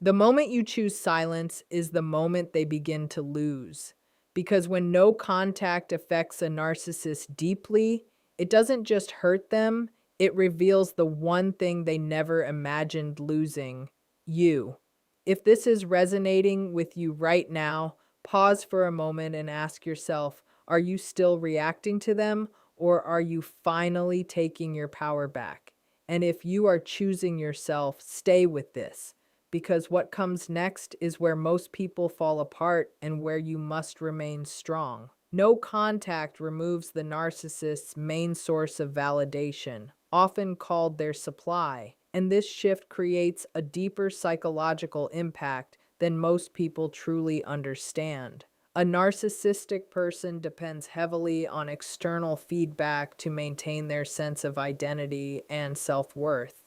The moment you choose silence is the moment they begin to lose. Because when no contact affects a narcissist deeply, it doesn't just hurt them, it reveals the one thing they never imagined losing: you. If this is resonating with you right now, pause for a moment and ask yourself, are you still reacting to them, or are you finally taking your power back? And if you are choosing yourself, stay with this, because what comes next is where most people fall apart and where you must remain strong. No contact removes the narcissist's main source of validation, often called their supply, and this shift creates a deeper psychological impact than most people truly understand. A narcissistic person depends heavily on external feedback to maintain their sense of identity and self-worth.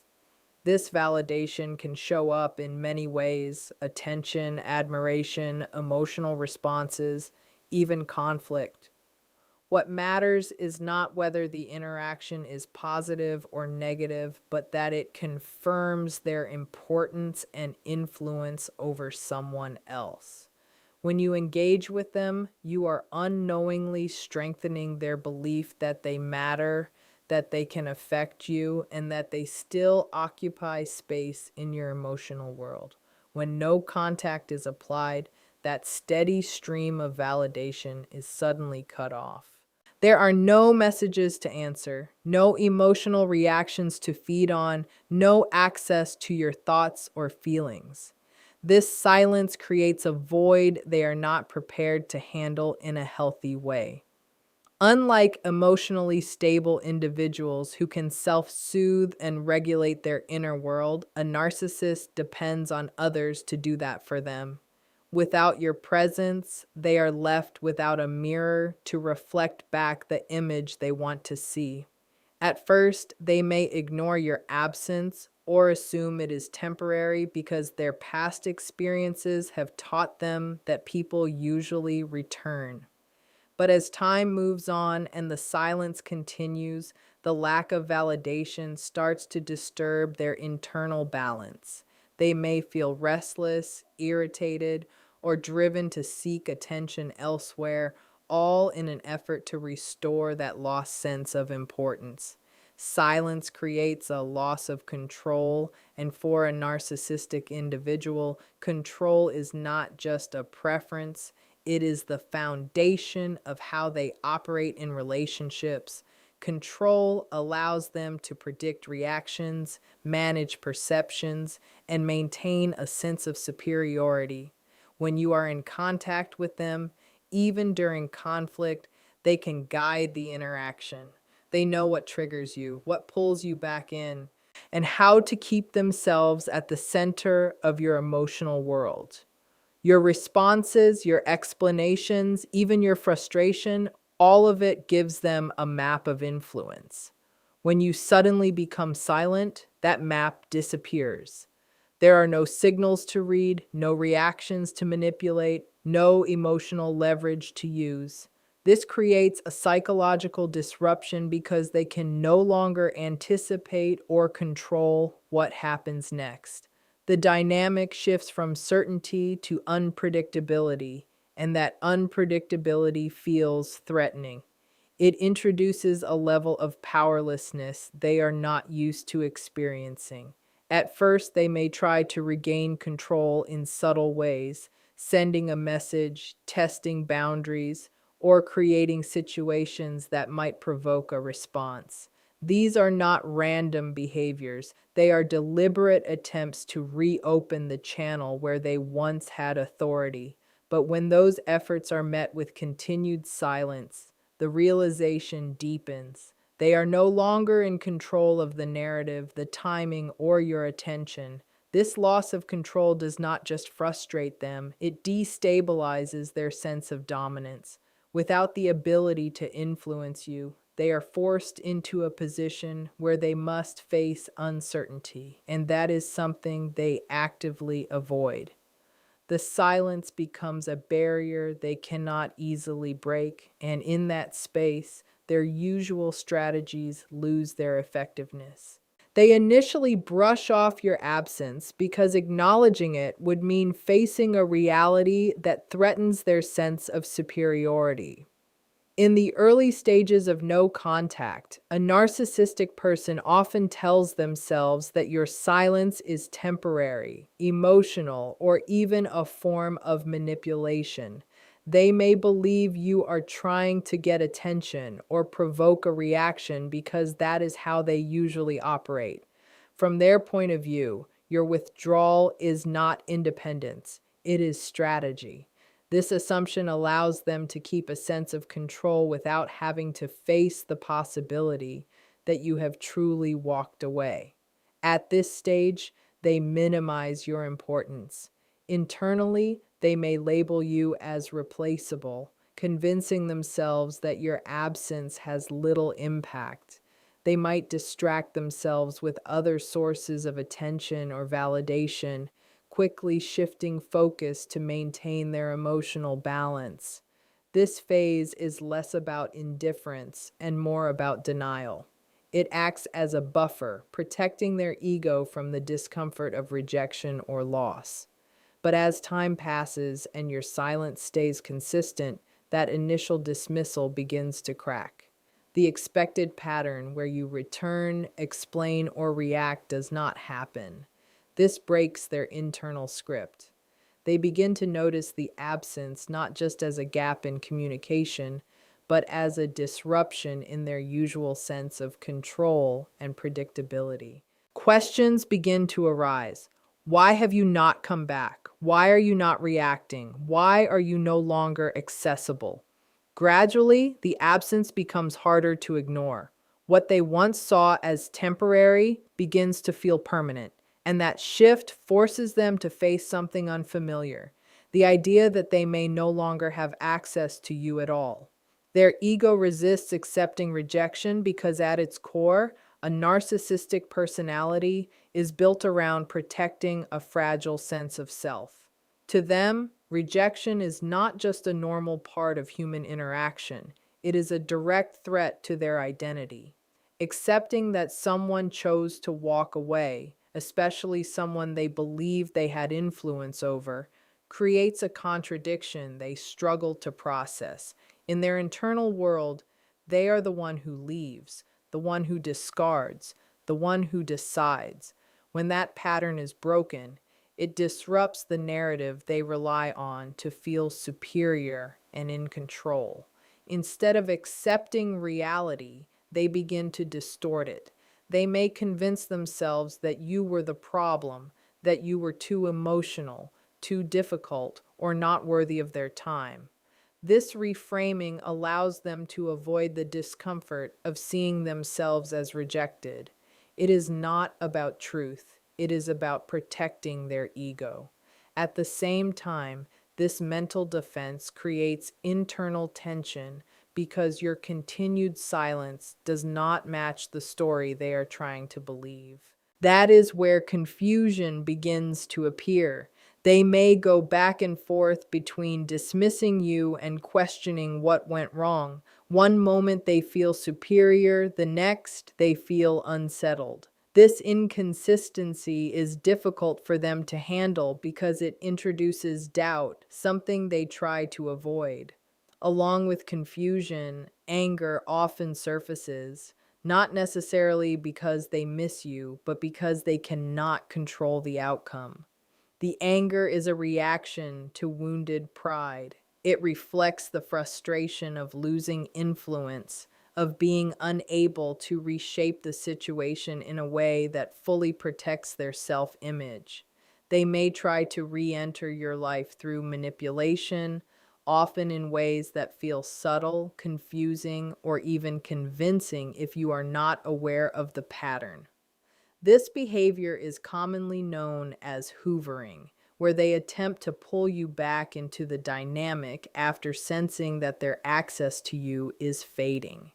This validation can show up in many ways: attention, admiration, emotional responses, even conflict. What matters is not whether the interaction is positive or negative, but that it confirms their importance and influence over someone else. When you engage with them, you are unknowingly strengthening their belief that they matter, that they can affect you, and that they still occupy space in your emotional world. When no contact is applied, that steady stream of validation is suddenly cut off. There are no messages to answer, no emotional reactions to feed on, no access to your thoughts or feelings. This silence creates a void they are not prepared to handle in a healthy way. Unlike emotionally stable individuals who can self-soothe and regulate their inner world, a narcissist depends on others to do that for them. Without your presence, they are left without a mirror to reflect back the image they want to see. At first, they may ignore your absence or assume it is temporary because their past experiences have taught them that people usually return. But as time moves on and the silence continues, the lack of validation starts to disturb their internal balance. They may feel restless, irritated, or driven to seek attention elsewhere, all in an effort to restore that lost sense of importance. Silence creates a loss of control, and for a narcissistic individual, control is not just a preference, it is the foundation of how they operate in relationships. Control allows them to predict reactions, manage perceptions, and maintain a sense of superiority. When you are in contact with them, even during conflict, they can guide the interaction. They know what triggers you, what pulls you back in, and how to keep themselves at the center of your emotional world. Your responses, your explanations, even your frustration, all of it gives them a map of influence. When you suddenly become silent, that map disappears. There are no signals to read, no reactions to manipulate, no emotional leverage to use. This creates a psychological disruption because they can no longer anticipate or control what happens next. The dynamic shifts from certainty to unpredictability, and that unpredictability feels threatening. It introduces a level of powerlessness they are not used to experiencing. At first, they may try to regain control in subtle ways, sending a message, testing boundaries, or creating situations that might provoke a response. These are not random behaviors. They are deliberate attempts to reopen the channel where they once had authority. But when those efforts are met with continued silence, the realization deepens. They are no longer in control of the narrative, the timing, or your attention. This loss of control does not just frustrate them, it destabilizes their sense of dominance. Without the ability to influence you, they are forced into a position where they must face uncertainty, and that is something they actively avoid. The silence becomes a barrier they cannot easily break, and in that space, their usual strategies lose their effectiveness. They initially brush off your absence because acknowledging it would mean facing a reality that threatens their sense of superiority. In the early stages of no contact, a narcissistic person often tells themselves that your silence is temporary, emotional, or even a form of manipulation. They may believe you are trying to get attention or provoke a reaction because that is how they usually operate. From their point of view, your withdrawal is not independence, it is strategy. This assumption allows them to keep a sense of control without having to face the possibility that you have truly walked away. At this stage, they minimize your importance. Internally, they may label you as replaceable, convincing themselves that your absence has little impact. They might distract themselves with other sources of attention or validation, quickly shifting focus to maintain their emotional balance. This phase is less about indifference and more about denial. It acts as a buffer, protecting their ego from the discomfort of rejection or loss. But as time passes and your silence stays consistent, that initial dismissal begins to crack. The expected pattern where you return, explain, or react does not happen. This breaks their internal script. They begin to notice the absence not just as a gap in communication, but as a disruption in their usual sense of control and predictability. Questions begin to arise. Why have you not come back? Why are you not reacting? Why are you no longer accessible? Gradually, the absence becomes harder to ignore. What they once saw as temporary begins to feel permanent, and that shift forces them to face something unfamiliar, the idea that they may no longer have access to you at all. Their ego resists accepting rejection because, at its core, a narcissistic personality is built around protecting a fragile sense of self. To them, rejection is not just a normal part of human interaction, it is a direct threat to their identity. Accepting that someone chose to walk away, especially someone they believed they had influence over, creates a contradiction they struggle to process. In their internal world, they are the one who leaves, the one who discards, the one who decides. When that pattern is broken, it disrupts the narrative they rely on to feel superior and in control. Instead of accepting reality, they begin to distort it. They may convince themselves that you were the problem, that you were too emotional, too difficult, or not worthy of their time. This reframing allows them to avoid the discomfort of seeing themselves as rejected. It is not about truth, it is about protecting their ego. At the same time, this mental defense creates internal tension because your continued silence does not match the story they are trying to believe. That is where confusion begins to appear. They may go back and forth between dismissing you and questioning what went wrong. One moment they feel superior, the next they feel unsettled. This inconsistency is difficult for them to handle because it introduces doubt, something they try to avoid. Along with confusion, anger often surfaces, not necessarily because they miss you, but because they cannot control the outcome. The anger is a reaction to wounded pride. It reflects the frustration of losing influence, of being unable to reshape the situation in a way that fully protects their self-image. They may try to re-enter your life through manipulation, often in ways that feel subtle, confusing, or even convincing if you are not aware of the pattern. This behavior is commonly known as hoovering, where they attempt to pull you back into the dynamic after sensing that their access to you is fading.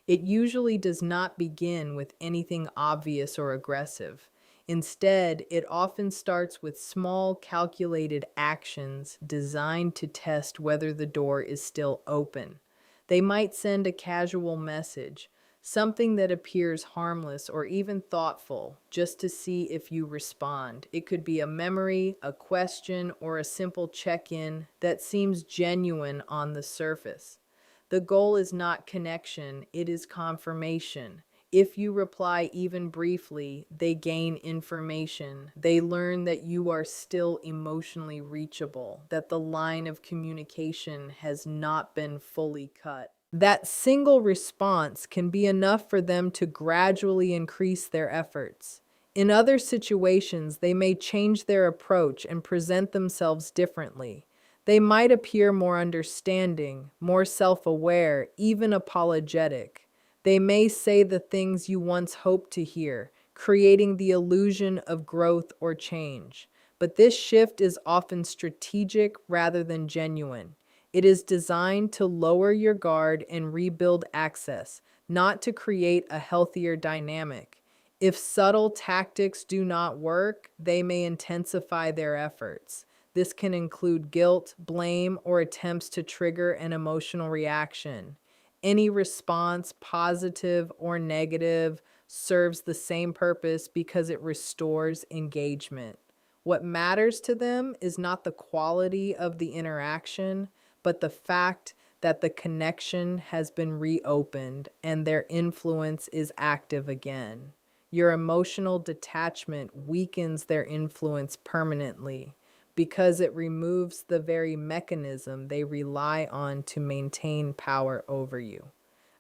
It usually does not begin with anything obvious or aggressive. Instead, it often starts with small, calculated actions designed to test whether the door is still open. They might send a casual message, something that appears harmless or even thoughtful, just to see if you respond. It could be a memory, a question, or a simple check in that seems genuine on the surface. The goal is not connection, it is confirmation. If you reply even briefly, they gain information. They learn that you are still emotionally reachable, that the line of communication has not been fully cut. That single response can be enough for them to gradually increase their efforts. In other situations, they may change their approach and present themselves differently. They might appear more understanding, more self aware, even apologetic. They may say the things you once hoped to hear, creating the illusion of growth or change. But this shift is often strategic rather than genuine. It is designed to lower your guard and rebuild access, not to create a healthier dynamic. If subtle tactics do not work, they may intensify their efforts. This can include guilt, blame, or attempts to trigger an emotional reaction. Any response, positive or negative, serves the same purpose because it restores engagement. What matters to them is not the quality of the interaction, but the fact that the connection has been reopened and their influence is active again. Your emotional detachment weakens their influence permanently because it removes the very mechanism they rely on to maintain power over you.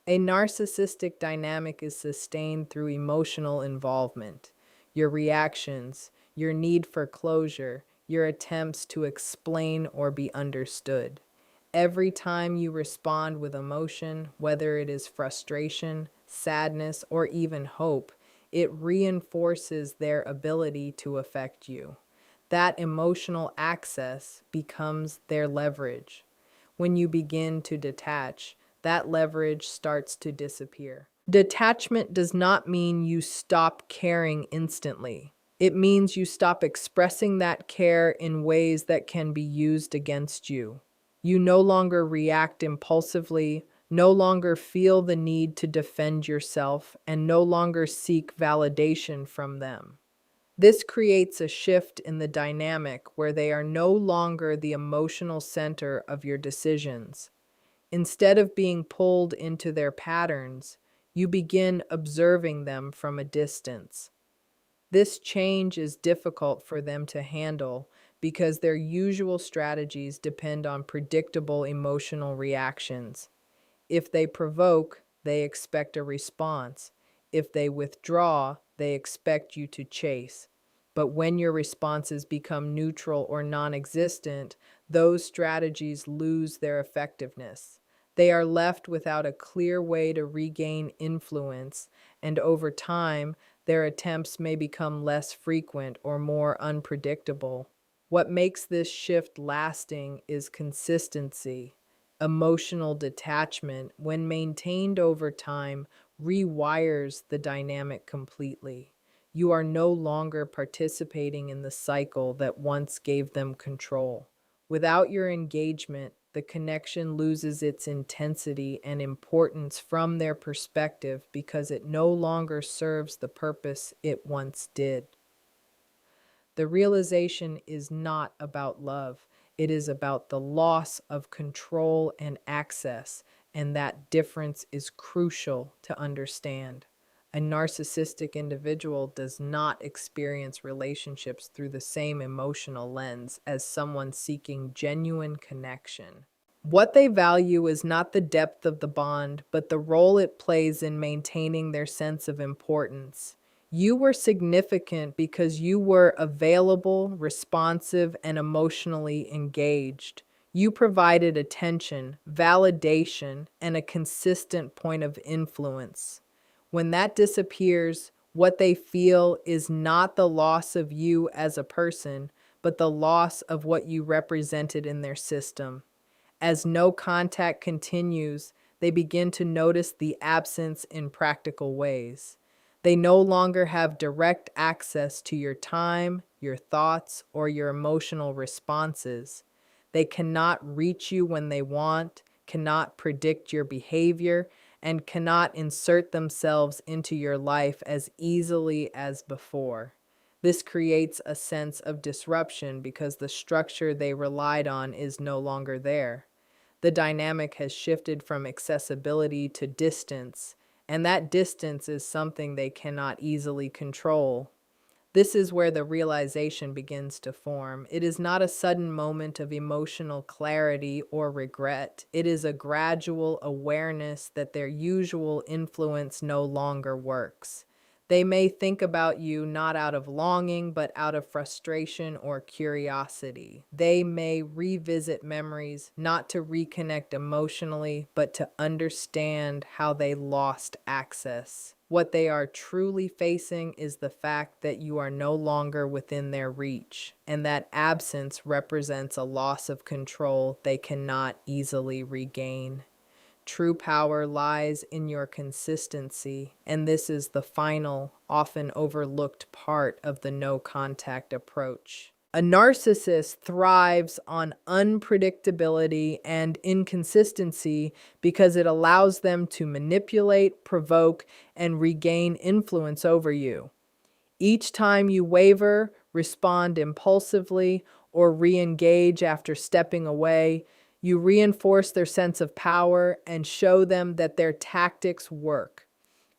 A narcissistic dynamic is sustained through emotional involvement. Your reactions, your need for closure, your attempts to explain or be understood. Every time you respond with emotion, whether it is frustration, sadness, or even hope, it reinforces their ability to affect you. That emotional access becomes their leverage. When you begin to detach, that leverage starts to disappear. Detachment does not mean you stop caring instantly. It means you stop expressing that care in ways that can be used against you. You no longer react impulsively, no longer feel the need to defend yourself, and no longer seek validation from them. This creates a shift in the dynamic where they are no longer the emotional center of your decisions. Instead of being pulled into their patterns, you begin observing them from a distance. This change is difficult for them to handle because their usual strategies depend on predictable emotional reactions. If they provoke, they expect a response. If they withdraw, they expect you to chase. But when your responses become neutral or non existent, those strategies lose their effectiveness. They are left without a clear way to regain influence, and over time, their attempts may become less frequent or more unpredictable. What makes this shift lasting is consistency. Emotional detachment, when maintained over time, rewires the dynamic completely. You are no longer participating in the cycle that once gave them control. Without your engagement, the connection loses its intensity and importance from their perspective because it no longer serves the purpose it once did. The realization is not about love. It is about the loss of control and access, and that difference is crucial to understand. A narcissistic individual does not experience relationships through the same emotional lens as someone seeking genuine connection. What they value is not the depth of the bond, but the role it plays in maintaining their sense of importance. You were significant because you were available, responsive, and emotionally engaged. You provided attention, validation, and a consistent point of influence. When that disappears, what they feel is not the loss of you as a person, but the loss of what you represented in their system. As no contact continues, they begin to notice the absence in practical ways. They no longer have direct access to your time, your thoughts, or your emotional responses. They cannot reach you when they want, cannot predict your behavior, and cannot insert themselves into your life as easily as before. This creates a sense of disruption because the structure they relied on is no longer there. The dynamic has shifted from accessibility to distance, and that distance is something they cannot easily control. This is where the realization begins to form. It is not a sudden moment of emotional clarity or regret. It is a gradual awareness that their usual influence no longer works. They may think about you not out of longing, but out of frustration or curiosity. They may revisit memories, not to reconnect emotionally, but to understand how they lost access. What they are truly facing is the fact that you are no longer within their reach, and that absence represents a loss of control they cannot easily regain. True power lies in your consistency, and this is the final, often overlooked part of the no contact approach. A narcissist thrives on unpredictability and inconsistency because it allows them to manipulate, provoke, and regain influence over you. Each time you waver, respond impulsively, or re engage after stepping away, you reinforce their sense of power and show them that their tactics work.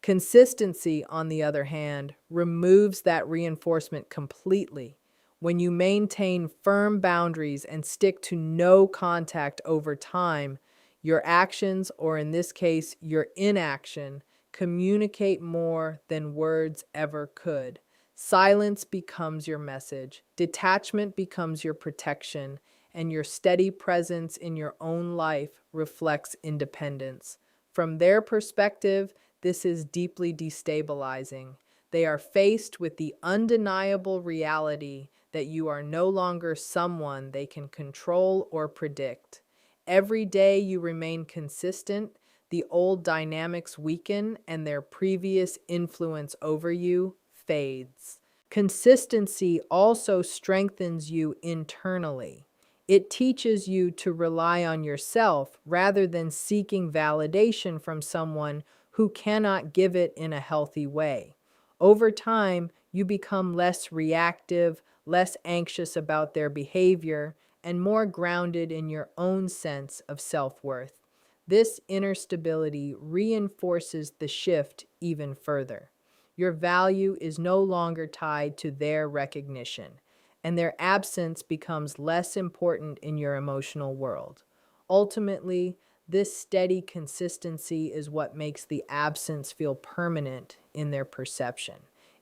Consistency, on the other hand, removes that reinforcement completely. When you maintain firm boundaries and stick to no contact over time, your actions, or in this case, your inaction, communicate more than words ever could. Silence becomes your message, detachment becomes your protection, and your steady presence in your own life reflects independence. From their perspective, this is deeply destabilizing. They are faced with the undeniable reality that you are no longer someone they can control or predict. Every day you remain consistent, the old dynamics weaken and their previous influence over you fades. Consistency also strengthens you internally. It teaches you to rely on yourself rather than seeking validation from someone who cannot give it in a healthy way. Over time, you become less reactive, less anxious about their behavior, and more grounded in your own sense of self-worth. This inner stability reinforces the shift even further. Your value is no longer tied to their recognition, and their absence becomes less important in your emotional world. Ultimately, this steady consistency is what makes the absence feel permanent in their perception.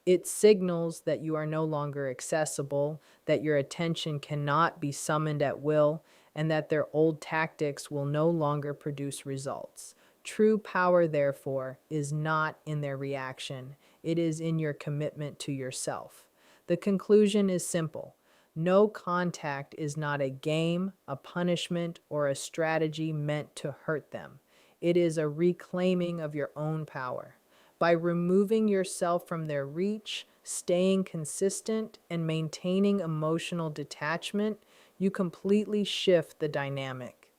It signals that you are no longer accessible, that your attention cannot be summoned at will, and that their old tactics will no longer produce results. True power, therefore, is not in their reaction. It is in your commitment to yourself. The conclusion is simple. No contact is not a game, a punishment, or a strategy meant to hurt them. It is a reclaiming of your own power. By removing yourself from their reach, staying consistent, and maintaining emotional detachment, you completely shift the dynamic.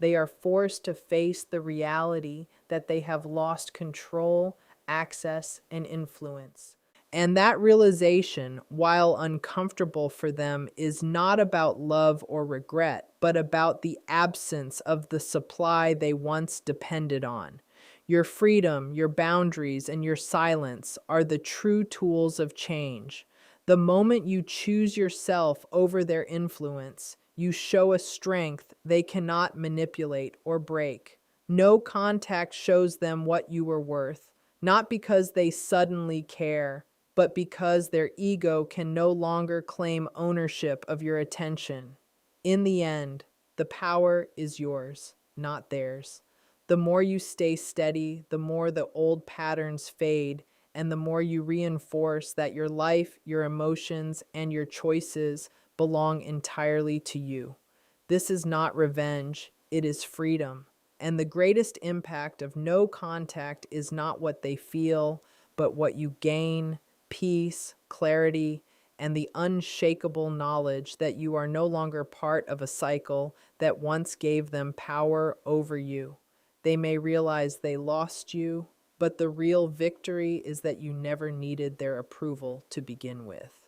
They are forced to face the reality that they have lost control, access, and influence. And that realization, while uncomfortable for them, is not about love or regret, but about the absence of the supply they once depended on. Your freedom, your boundaries, and your silence are the true tools of change. The moment you choose yourself over their influence, you show a strength they cannot manipulate or break. No contact shows them what you are worth, not because they suddenly care, but because their ego can no longer claim ownership of your attention. In the end, the power is yours, not theirs. The more you stay steady, the more the old patterns fade, and the more you reinforce that your life, your emotions, and your choices belong entirely to you. This is not revenge, it is freedom. And the greatest impact of no contact is not what they feel, but what you gain: peace, clarity, and the unshakable knowledge that you are no longer part of a cycle that once gave them power over you. They may realize they lost you, but the real victory is that you never needed their approval to begin with.